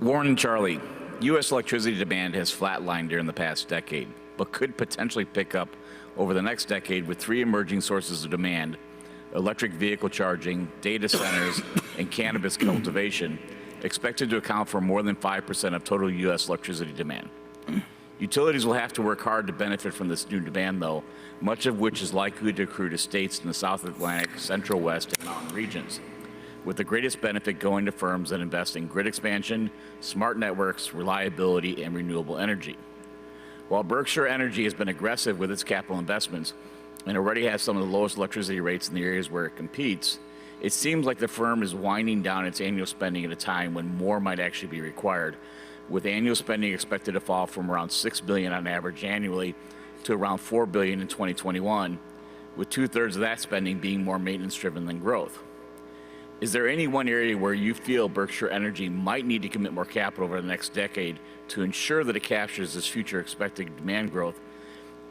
Warren and Charlie, U.S. electricity demand has flatlined during the past decade, but could potentially pick up over the next decade with three emerging sources of demand: electric vehicle charging, data centers, and cannabis cultivation, expected to account for more than 5% of total U.S. electricity demand. Utilities will have to work hard to benefit from this new demand, though, much of which is likely to accrue to states in the South Atlantic, Central West, and mountain regions, with the greatest benefit going to firms that invest in grid expansion, smart networks, reliability, and renewable energy. While Berkshire Energy has been aggressive with its capital investments and already has some of the lowest electricity rates in the areas where it competes, it seems like the firm is winding down its annual spending at a time when more might actually be required, with annual spending expected to fall from around $6 billion on average annually to around $4 billion in 2021, with 2/3 of that spending being more maintenance-driven than growth. Is there any one area where you feel Berkshire Energy might need to commit more capital over the next decade to ensure that it captures this future expected demand growth,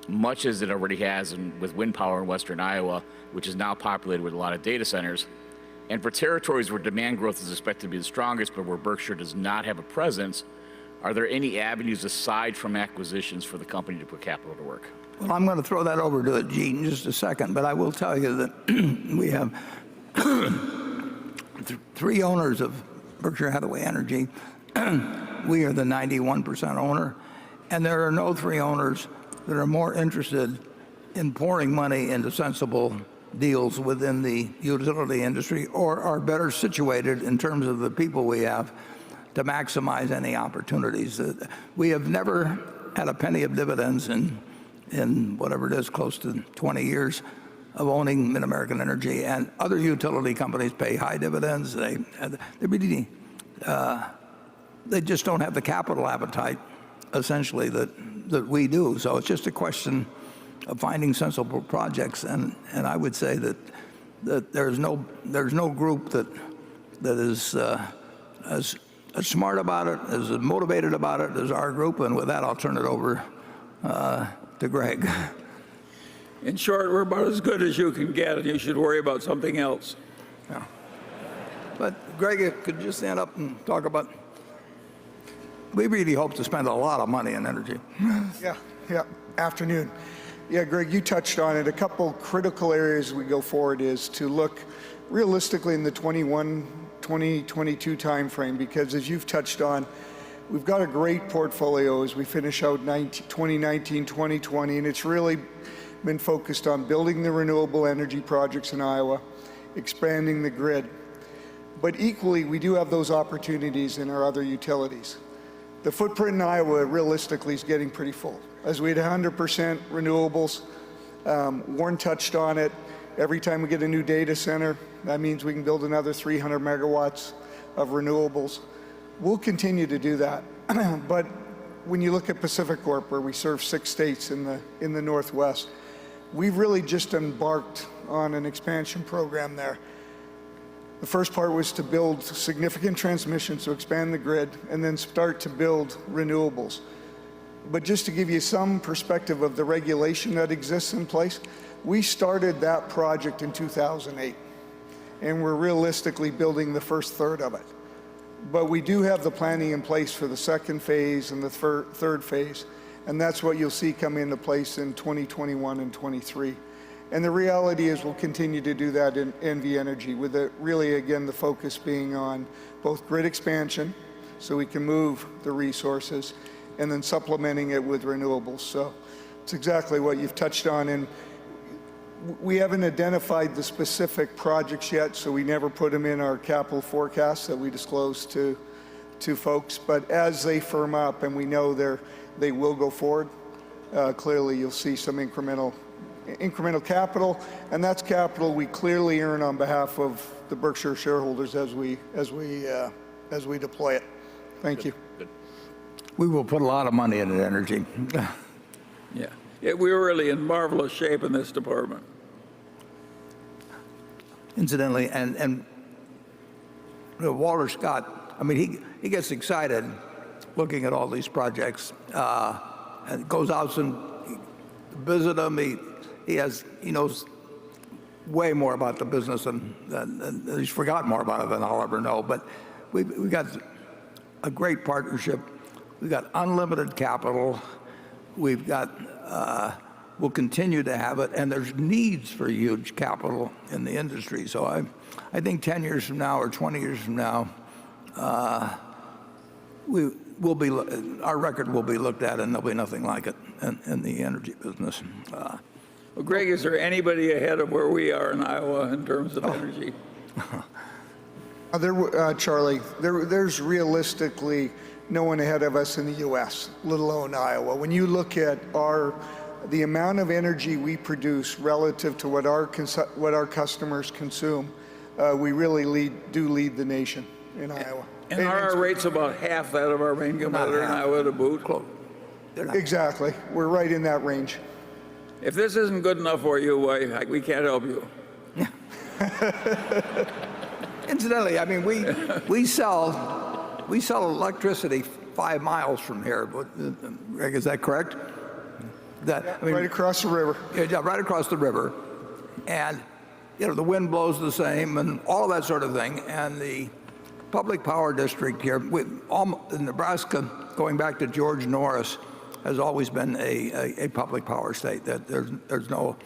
much as it already has with wind power in western Iowa, which is now populated with a lot of data centers? And for territories where demand growth is expected to be the strongest, but where Berkshire does not have a presence, are there any avenues aside from acquisitions for the company to put capital to work? Well, I'm going to throw that over to Gene in just a second, but I will tell you that we have three owners of Berkshire Hathaway Energy. We are the 91% owner, and there are no three owners that are more interested in pouring money into sensible deals within the utility industry, or are better situated in terms of the people we have to maximize any opportunities. We have never had a penny of dividends in whatever it is, close to 20 years of owning Mid-American Energy, and other utility companies pay high dividends. They just don't have the capital appetite, essentially, that we do. So it's just a question of finding sensible projects, and I would say that there's no group that is as smart about it, as motivated about it as our group. And with that, I'll turn it over to Greg. In short, we're about as good as you can get, and you should worry about something else. Yeah. But Greg, could you stand up and talk about, we really hope to spend a lot of money in energy. Yeah. Afternoon. Yeah, Greg, you touched on it. A couple critical areas we go forward is to look realistically in the 2022 timeframe, because as you've touched on, we've got a great portfolio as we finish out 2019, 2020, and it's really been focused on building the renewable energy projects in Iowa, expanding the grid. But equally, we do have those opportunities in our other utilities. The footprint in Iowa realistically is getting pretty full. As we had 100% renewables, Warren touched on it. Every time we get a new data center, that means we can build another 300 megawatts of renewables. We'll continue to do that. But when you look at Pacific Corp, where we serve 6 states in the Northwest, we've really just embarked on an expansion program there. The first part was to build significant transmission, so expand the grid, and then start to build renewables. But just to give you some perspective of the regulation that exists in place, we started that project in 2008, and we're realistically building the first third of it. But we do have the planning in place for the second phase and the third phase, and that's what you'll see come into place in 2021 and 23. And the reality is we'll continue to do that in NV Energy, with really, again, the focus being on both grid expansion, so we can move the resources, and then supplementing it with renewables. So it's exactly what you've touched on. And we haven't identified the specific projects yet, so we never put them in our capital forecast that we disclose to folks. But as they firm up and we know they will go forward, clearly you'll see some incremental capital, and that's capital we clearly earn on behalf of the Berkshire shareholders as we deploy it. Thank you. Good. We will put a lot of money into energy. Yeah, we're really in marvelous shape in this department. Incidentally, and Walter Scott, I mean, he gets excited looking at all these projects, and goes out and visit them. He knows way more about the business, and he's forgotten more about it than I'll ever know. But we've got a great partnership. We've got unlimited capital. We've got, we'll continue to have it, and there's needs for huge capital in the industry. So I think 10 years from now or 20 years from now, our record will be looked at, and there'll be nothing like it in the energy business. Well, Greg, is there anybody ahead of where we are in Iowa in terms of energy? Charlie, there's realistically no one ahead of us in the U.S., let alone Iowa. When you look at the amount of energy we produce relative to what our customers consume, we really do lead the nation in Iowa. And our rate's about half that of our main competitor in Iowa to boot. Close. Exactly. We're right in that range. If this isn't good enough for you, we can't help you. Incidentally, I mean, we sell electricity 5 miles from here. Greg, is that correct? Right across the river. Yeah, right across the river, and the wind blows the same, and all of that sort of thing. And the public power district here, in Nebraska, going back to George Norris, has always been a public power state. That there's no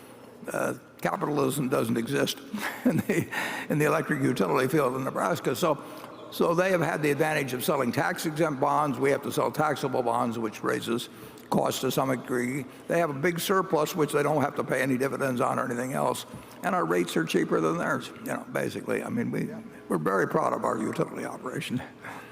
capitalism doesn't exist in the electric utility field in Nebraska. So they have had the advantage of selling tax-exempt bonds. We have to sell taxable bonds, which raises costs to some degree. They have a big surplus, which they don't have to pay any dividends on or anything else. And our rates are cheaper than theirs, basically. I mean, we're very proud of our utility operation.